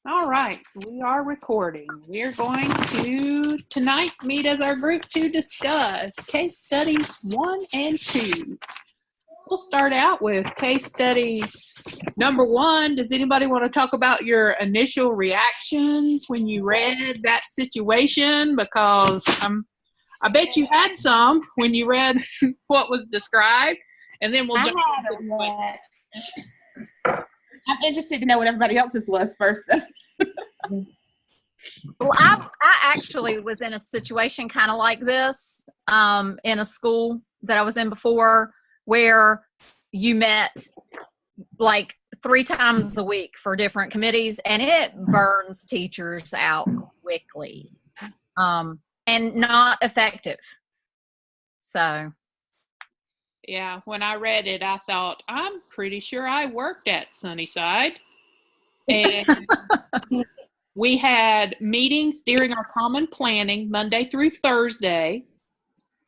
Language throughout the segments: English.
All right, we are recording. We're going to tonight meet as our group to discuss case study 1 and 2. We'll start out with case study number 1. Does anybody want to talk about your initial reactions when you read that situation? Because I bet you had some when you read what was described, and then we'll jump into the questions. I'm interested to know what everybody else's was first. Well, I actually was in a situation kind of like this in a school that I was in before, where you met like 3 times a week for different committees, and it burns teachers out quickly and not effective. So. Yeah, when I read it, I thought, I'm pretty sure I worked at Sunnyside. And we had meetings during our common planning Monday through Thursday,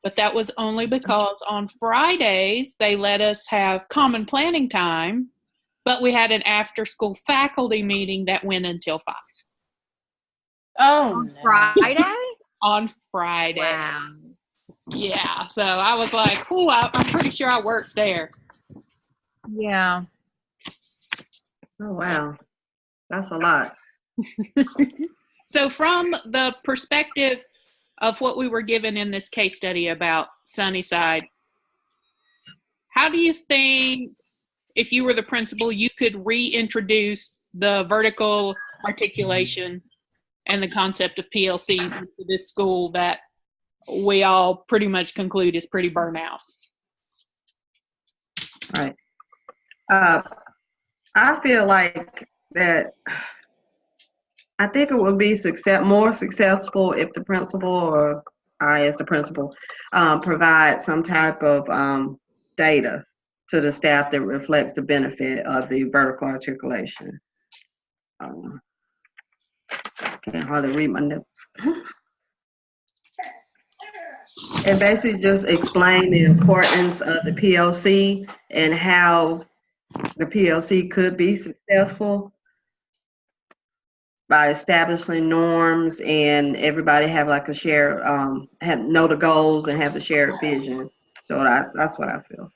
but that was only because on Fridays they let us have common planning time, but we had an after-school faculty meeting that went until 5. Oh, on Friday? On Friday. Wow. Yeah, so I was like, oh, I'm pretty sure I worked there. Yeah. Oh, wow. That's a lot. So from the perspective of what we were given in this case study about Sunnyside, how do you think, if you were the principal, you could reintroduce the vertical articulation and the concept of PLCs into this school that we all pretty much conclude is pretty burnout? Right. I feel like that I think it would be more successful if the principal, or I as the principal, provide some type of data to the staff that reflects the benefit of the vertical articulation. Can't hardly read my notes. And basically just explain the importance of the PLC and how the PLC could be successful by establishing norms, and everybody have like a shared, know the goals and have the shared vision. So that's what I feel.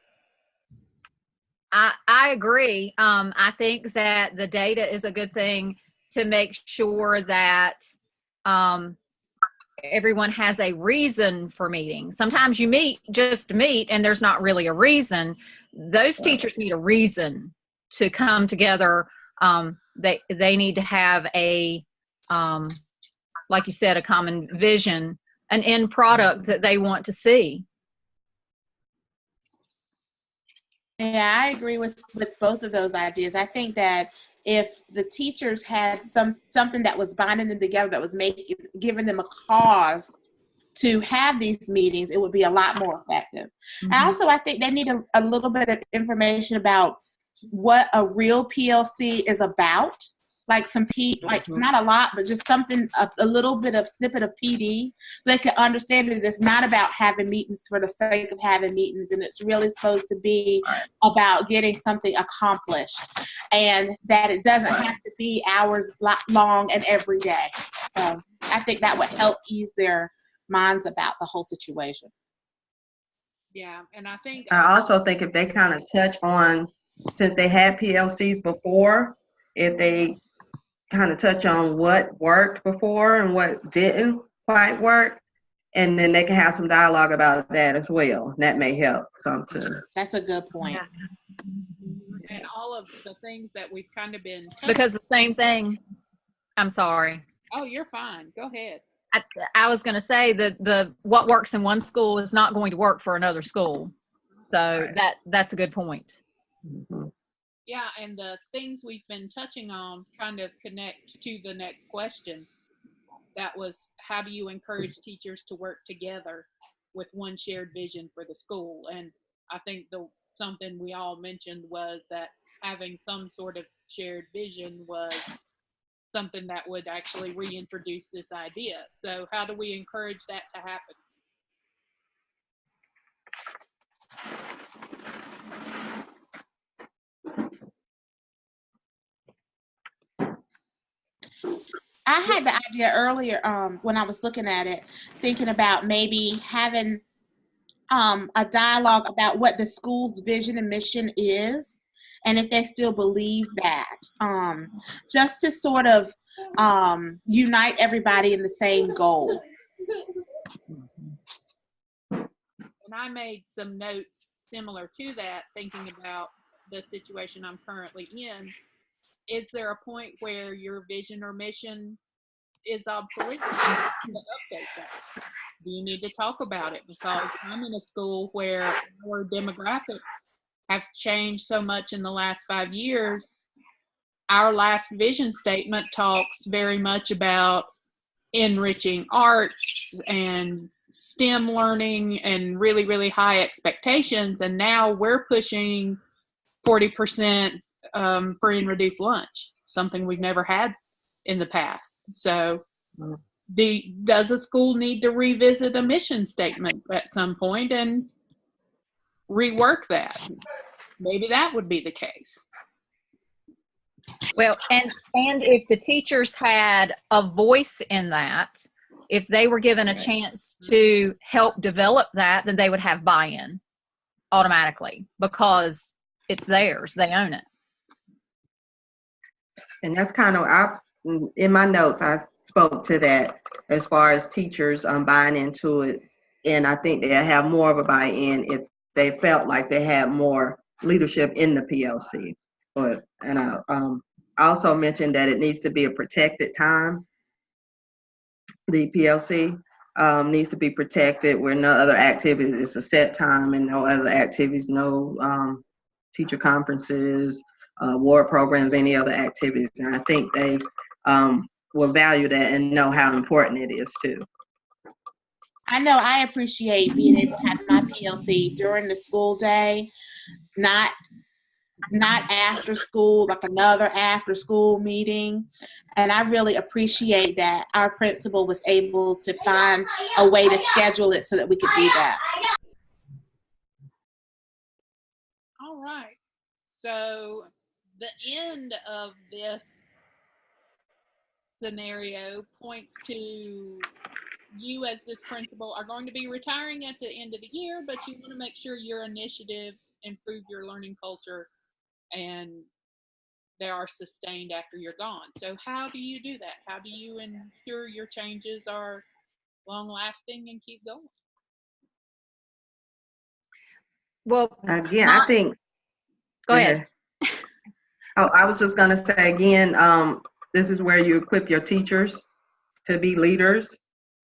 I agree. I think that the data is a good thing to make sure that everyone has a reason for meeting. Sometimes you meet just to meet and there's not really a reason. Those teachers need a reason to come together. They need to have a, like you said, a common vision, an end product that they want to see. Yeah, I agree with both of those ideas. I think that if the teachers had something that was binding them together, that was giving them a cause to have these meetings, it would be a lot more effective. Mm-hmm. I think they need a little bit of information about what a real PLC is about, like not a lot, but just something, a little bit of snippet of PD, so they can understand that it's not about having meetings for the sake of having meetings, and it's really supposed to be about getting something accomplished, and that it doesn't have to be hours long and every day. So I think that would help ease their minds about the whole situation. Yeah, and I also think if they kind of touch on, since they had PLCs before, if they kind of touch on what worked before and what didn't quite work, and then they can have some dialogue about that as well. That may help some too. That's a good point. And all of the things that we've kind of been because the same thing. I'm sorry. Oh, you're fine. Go ahead. I was going to say that what works in one school is not going to work for another school. So that's a good point. Mm-hmm. Yeah, and the things we've been touching on kind of connect to the next question. That was, how do you encourage teachers to work together with one shared vision for the school? And I think something we all mentioned was that having some sort of shared vision was something that would actually reintroduce this idea. So how do we encourage that to happen? I had the idea earlier when I was looking at it, thinking about maybe having a dialogue about what the school's vision and mission is, and if they still believe that, just to sort of unite everybody in the same goal. And I made some notes similar to that, thinking about the situation I'm currently in. Is there a point where your vision or mission is obsolete? To update that? Do you need to talk about it? Because I'm in a school where our demographics have changed so much in the last 5 years. Our last vision statement talks very much about enriching arts and STEM learning and really, really high expectations. And now we're pushing 40% free and reduced lunch, something we've never had in the past. So does a school need to revisit a mission statement at some point and rework that? Maybe that would be the case. Well, and if the teachers had a voice in that, if they were given a chance to help develop that, then they would have buy-in automatically because it's theirs. They own it. And that's kind of, in my notes, I spoke to that as far as teachers buying into it. And I think they'll have more of a buy-in if they felt like they had more leadership in the PLC. And I also mentioned that it needs to be a protected time. The PLC needs to be protected where no other activities. It's a set time and no other activities, no teacher conferences, award programs, any other activities. And I think they will value that and know how important it is too. I know I appreciate being able to have my PLC during the school day, not after school, like another after school meeting. And I really appreciate that our principal was able to find a way to schedule it so that we could do that. All right. So the end of this scenario points to you as this principal are going to be retiring at the end of the year, but you want to make sure your initiatives improve your learning culture and they are sustained after you're gone. So how do you do that? How do you ensure your changes are long lasting and keep going? Well, again, I think. Go ahead. Oh, I was just going to say again, this is where you equip your teachers to be leaders.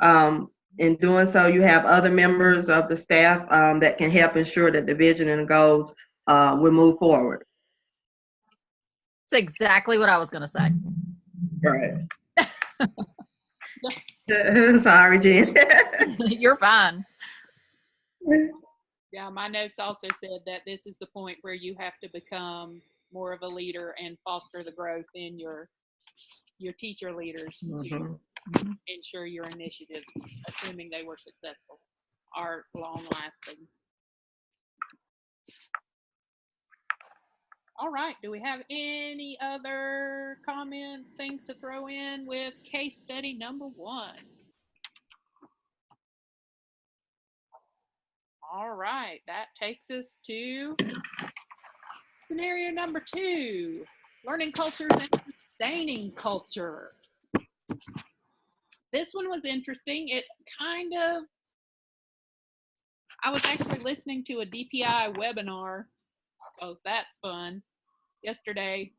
In doing so, you have other members of the staff that can help ensure that the vision and the goals will move forward. That's exactly what I was going to say. Right. Sorry, Jen. You're fine. Yeah, my notes also said that this is the point where you have to become more of a leader and foster the growth in your teacher leaders to ensure your initiatives, assuming they were successful, are long lasting. All right, do we have any other comments, things to throw in with case study number 1? All right, that takes us to scenario number 2, learning cultures and sustaining culture. This one was interesting. It kind of, I was actually listening to a DPI webinar, oh, that's fun, yesterday,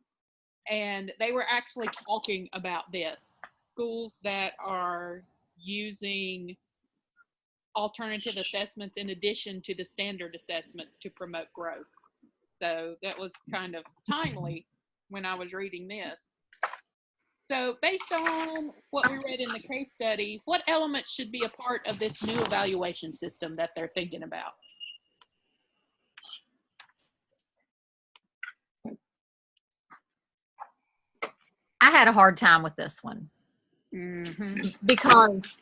and they were actually talking about this. Schools that are using alternative assessments in addition to the standard assessments to promote growth. So that was kind of timely when I was reading this. So based on what we read in the case study, what elements should be a part of this new evaluation system that they're thinking about? I had a hard time with this one. Because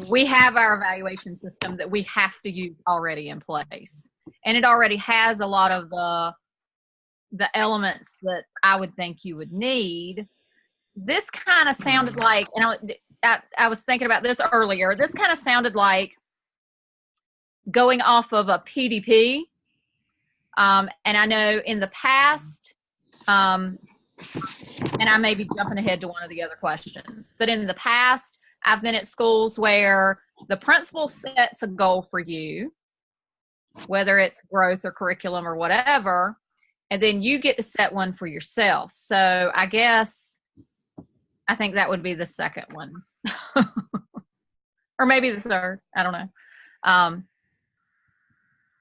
we have our evaluation system that we have to use already in place. And it already has a lot of the elements that I would think you would need. this kind of sounded like, and I was thinking about this earlier, this kind of sounded like going off of a PDP. And I know in the past, and I may be jumping ahead to one of the other questions, but in the past, I've been at schools where the principal sets a goal for you, whether it's growth or curriculum or whatever, and then you get to set one for yourself. So I think that would be the second one. Or maybe the third, I don't know.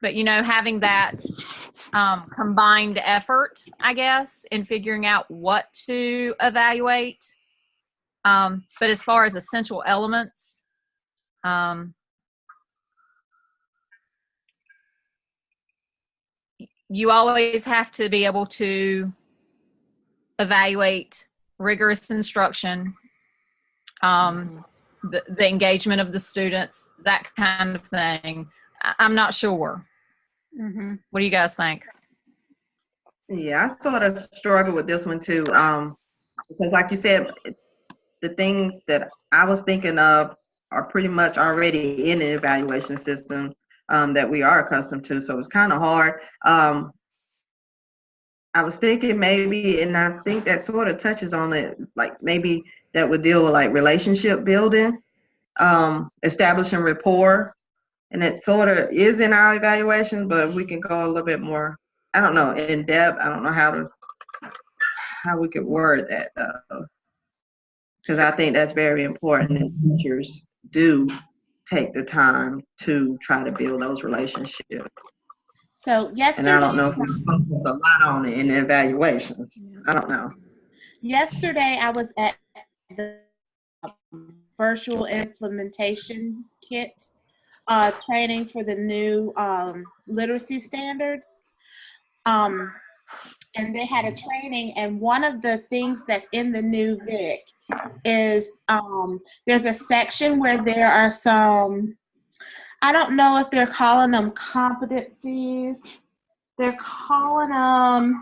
But, having that combined effort, I guess, in figuring out what to evaluate. But as far as essential elements, you always have to be able to evaluate rigorous instruction, the engagement of the students, that kind of thing. I'm not sure. Mm-hmm. What do you guys think? Yeah, I sort of struggle with this one too, because like you said, the things that I was thinking of are pretty much already in the evaluation system that we are accustomed to, so it's kind of hard. I was thinking maybe, and I think that sort of touches on it, like maybe that would deal with like relationship building, establishing rapport, and it sort of is in our evaluation, but if we can go a little bit more, I don't know, in depth, I don't know how we could word that though, because I think that's very important that teachers do take the time to try to build those relationships. So yesterday, and I don't know if we focus a lot on it in the evaluations. I don't know. Yesterday, I was at the virtual implementation kit training for the new literacy standards. And they had a training, and one of the things that's in the new VIC is there's a section where there are some, I don't know if they're calling them competencies. They're calling them,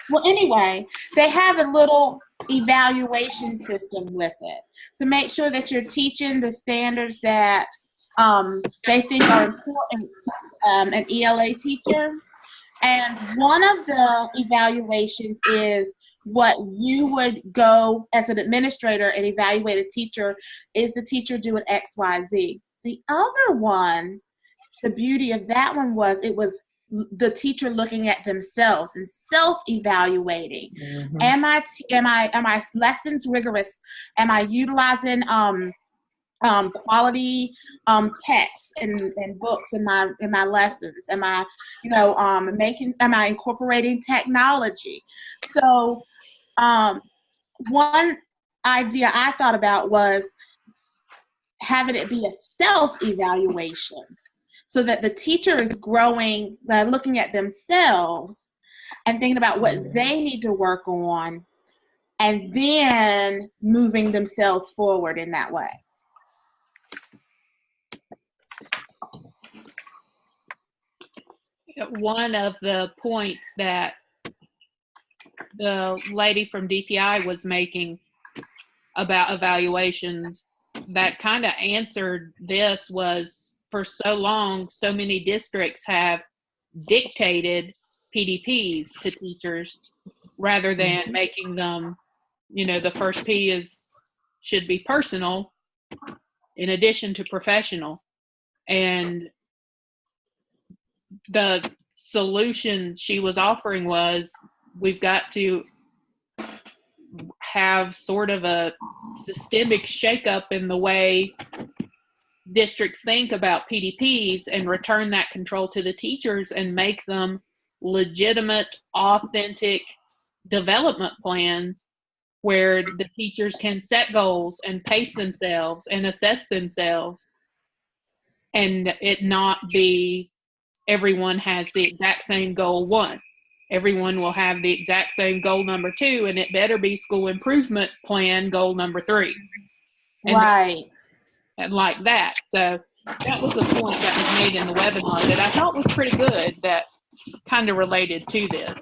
well, anyway, they have a little evaluation system with it to make sure that you're teaching the standards that they think are important to an ELA teacher. And one of the evaluations is what you would go as an administrator and evaluate a teacher. Is the teacher doing X, Y, Z? The other one, the beauty of that one was it was the teacher looking at themselves and self-evaluating. Mm-hmm. Am I lessons rigorous? Am I utilizing quality texts and books in my lessons? Am I incorporating technology? So one idea I thought about was having it be a self-evaluation so that the teacher is growing, looking at themselves and thinking about what they need to work on and then moving themselves forward in that way. One of the points that the lady from DPI was making about evaluations that kind of answered this was, for so long, so many districts have dictated PDPs to teachers rather than making them, the first P should be personal in addition to professional. And the solution she was offering was we've got to have sort of a systemic shakeup in the way districts think about PDPs and return that control to the teachers and make them legitimate, authentic development plans where the teachers can set goals and pace themselves and assess themselves, and it not be everyone has the exact same goal 1. Everyone will have the exact same goal number 2, and it better be school improvement plan goal number 3. And right. And like that. So that was the point that was made in the webinar that I thought was pretty good, that kind of related to this.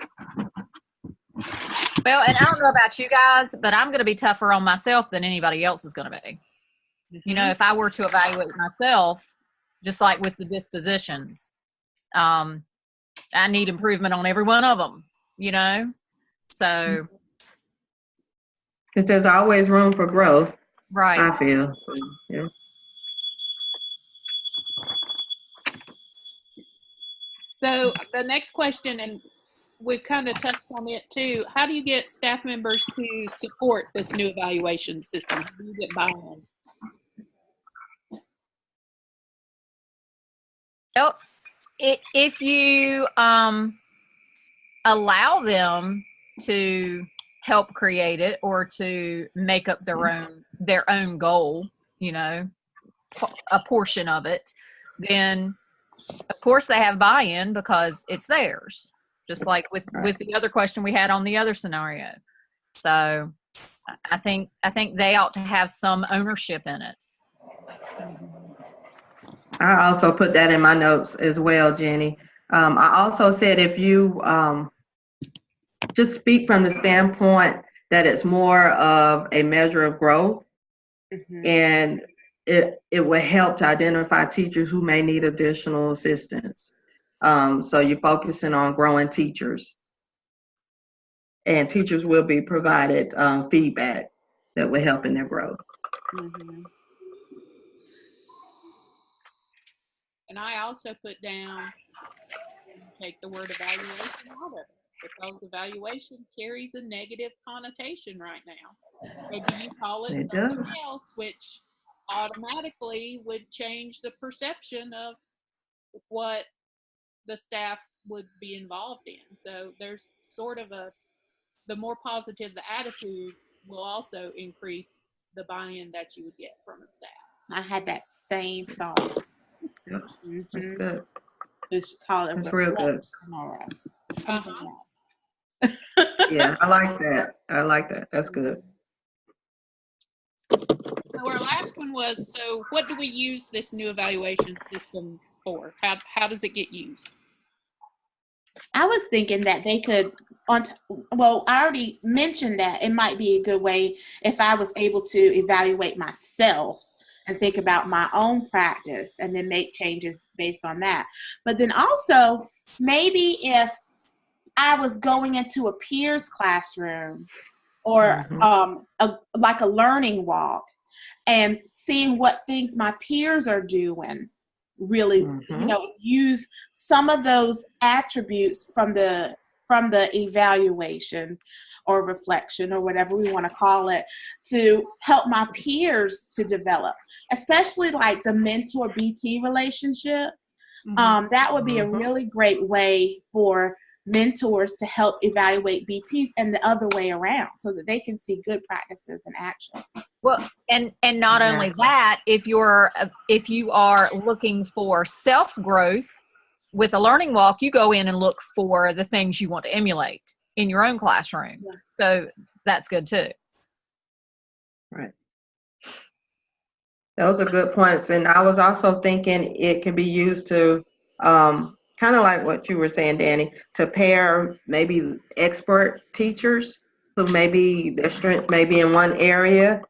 Well, and I don't know about you guys, but I'm going to be tougher on myself than anybody else is going to be. You know, if I were to evaluate myself, just like with the dispositions, I need improvement on every one of them, you know? So. Because there's always room for growth, Right. I feel. So, yeah. So the next question, and we've kind of touched on it too, how do you get staff members to support this new evaluation system? How do you get buy-in? Well, if you allow them to help create it or to make up their own goal, you know, a portion of it, then of course they have buy-in because it's theirs. Just like with the other question we had on the other scenario. So I think they ought to have some ownership in it. I also put that in my notes as well, Jenny. I also said if you just speak from the standpoint that it's more of a measure of growth, and it will help to identify teachers who may need additional assistance. So you're focusing on growing teachers, and teachers will be provided feedback that will help in their growth. And I also put down, take the word evaluation out of it, because evaluation carries a negative connotation right now. So do you call it something else, which automatically would change the perception of what the staff would be involved in? So there's sort of the more positive the attitude will also increase the buy-in that you would get from the staff. I had that same thought. Yep. That's good. We should call it That's real good. tomorrow. Yeah, I like that. I like that. That's good. So our last one was, so what do we use this new evaluation system for? How does it get used? I was thinking that they could, well, I already mentioned that it might be a good way if I was able to evaluate myself and think about my own practice and then make changes based on that. But then also, maybe if I was going into a peer's classroom or like a learning walk and seeing what things my peers are doing, really, you know, use some of those attributes from the evaluation or reflection or whatever we want to call it to help my peers to develop, especially like the mentor BT relationship. That would be a really great way for mentors to help evaluate BTs and the other way around so that they can see good practices in action. Well, and not only that, if you are looking for self-growth with a learning walk, you go in and look for the things you want to emulate in your own classroom. Yeah. So that's good too. Right. Those are good points. And I was also thinking it can be used to kind of like what you were saying, Danny, to pair maybe expert teachers who maybe their strengths may be in one area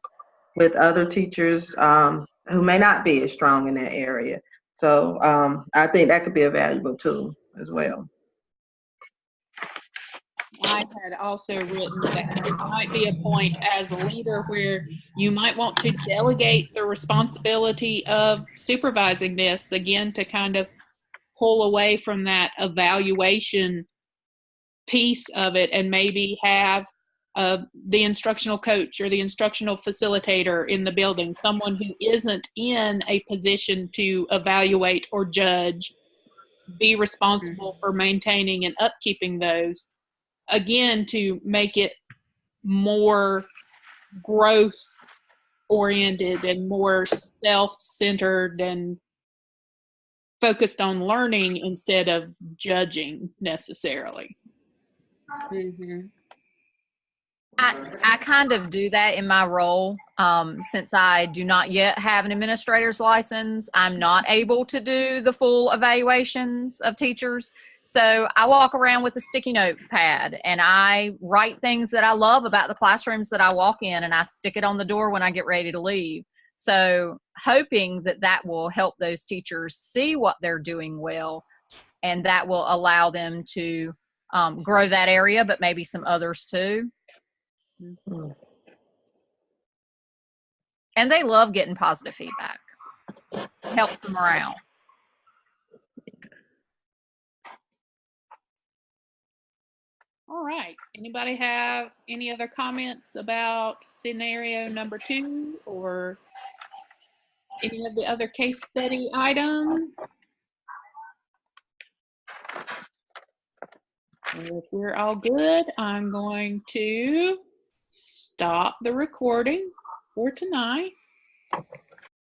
with other teachers who may not be as strong in that area. So I think that could be a valuable tool as well. I had also written that this might be a point as a leader where you might want to delegate the responsibility of supervising this, again, to kind of pull away from that evaluation piece of it and maybe have the instructional coach or the instructional facilitator in the building, someone who isn't in a position to evaluate or judge, be responsible for maintaining and upkeeping those, again, to make it more growth oriented and more self-centered and focused on learning instead of judging necessarily. I kind of do that in my role. Since I do not yet have an administrator's license, I'm not able to do the full evaluations of teachers. So I walk around with a sticky note pad and I write things that I love about the classrooms that I walk in, and I stick it on the door when I get ready to leave. So hoping that that will help those teachers see what they're doing well, and that will allow them to grow that area, but maybe some others too. Mhm. And they love getting positive feedback. It helps the morale. All right. Anybody have any other comments about scenario number 2 or any of the other case study items? If we're all good, I'm going to stop the recording for tonight.